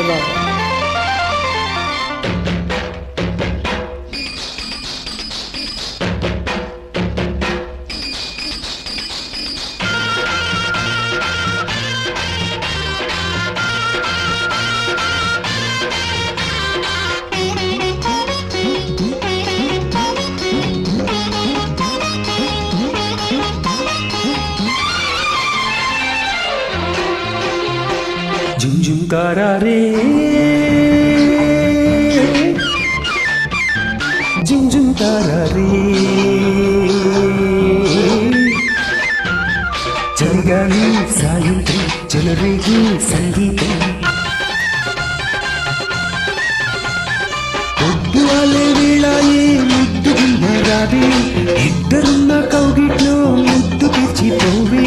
బాబు. झुमझुम तारा रे झुमझुम तारा रे జరగాలి సాయంత్రం చెలరేగి సంగీతం పొద్దు వాళ్ళే వేళాయే ముద్దు రావే ఇద్దరున్న కౌగిట్లో ముద్దు పిచ్చిపోవే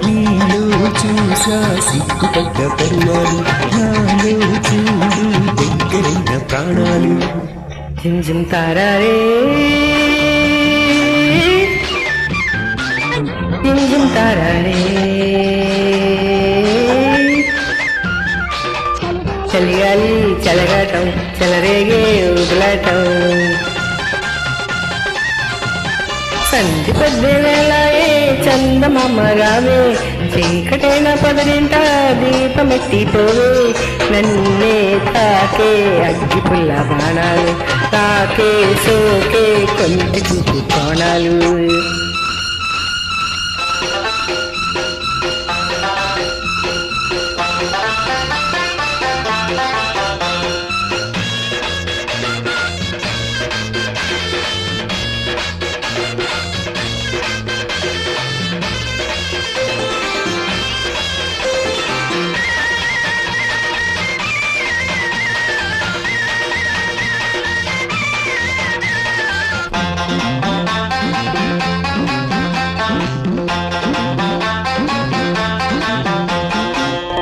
నీలో చూసా సిగ్గుపడ్డ పరువాలు నాలో చూడు దగ్గరైన ప్రాణాలు జిమ్ తారారే జిమ్ తారారే చలిగాలి చెలగాటం చెలరేగే ఊగులాటం సంధి పద్దే వేళాయే చందమామ రావే చీకటైన పదరింట దీపమెట్టిపోవే నన్నే తాకే అగ్గి పుల్ల బాణాలు తాకే సోకే కొంటి చూపు కోణాలు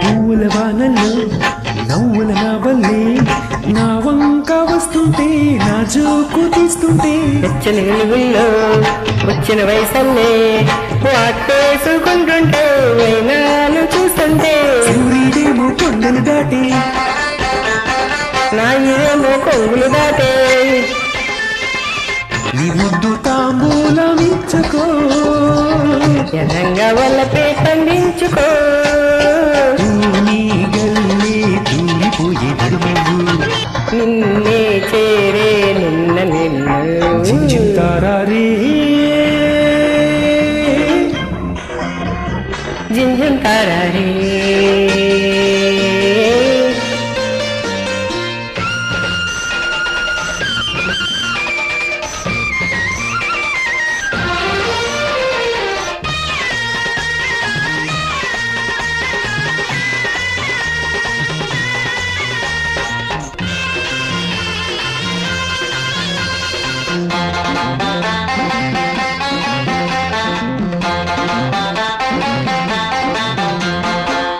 పూల వానల్లో నవ్వుల నవల్లే నా వంక వస్తుంటే నా జోకు తీస్తుంటే వెచ్చని వెలుగుల్లో వచ్చిన వయసల్లే వాటేసుకుంటుంటే వైనాలు చూస్తుంటే సూర్యుడేమో కొండలు దాటి నా ఏమో కొంగులు దాటే నీ ముద్దు తాంబూలమిచ్చుకో ఎదంగా వల్లపే పండించుకో నీ గల్లే తూలిపోయే నడుమవు నిన్నే చేరే నిన్న నిన్ను జింజింతారా రే జింజం తారారే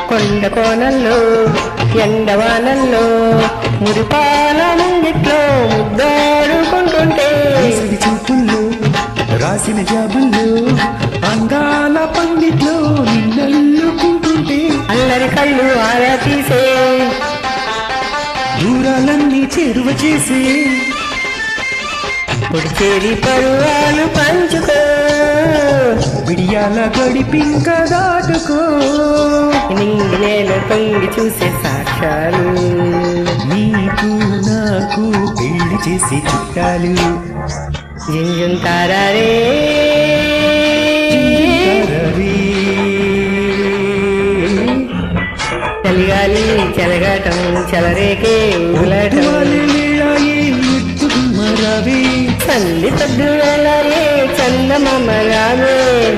కొండ కోనల్లో ఎండవానల్లో మురిపాల ముంగిట్లో ముద్దాడుకుంటుంటే వేసవి చూపుల్లో రాసిన జాబుల్లో అందాల పండిట్లో నిన్నల్లుకుంటుంటే అల్లరి కళ్ళు ఆరా తీసే దూరాలన్నీ చేరువ చేసి పొడిచేరి పరువాలు పంచుకో విడియాల గడిపింక దాటుకో నింగి నేల తొంగి చూసే సాక్ష్యాలు నీకు నాకు పెళ్లి చేసే చుట్టాలు జింజం తారారే చలిగాలి చెలగాటం చెలరేకే ఊగులాటం చల్లి పద్దు వేళాయే చందమామ రావే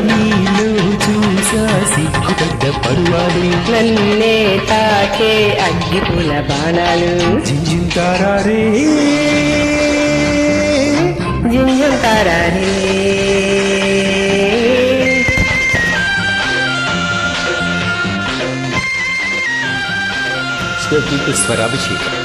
నీలో చూసా సిగ్గుపడ్డ పరువాలు నన్నే తాకే అగ్గి పూల బాణాలు జింజింతారా రే జింజం తారారే స్వరాభిషేకం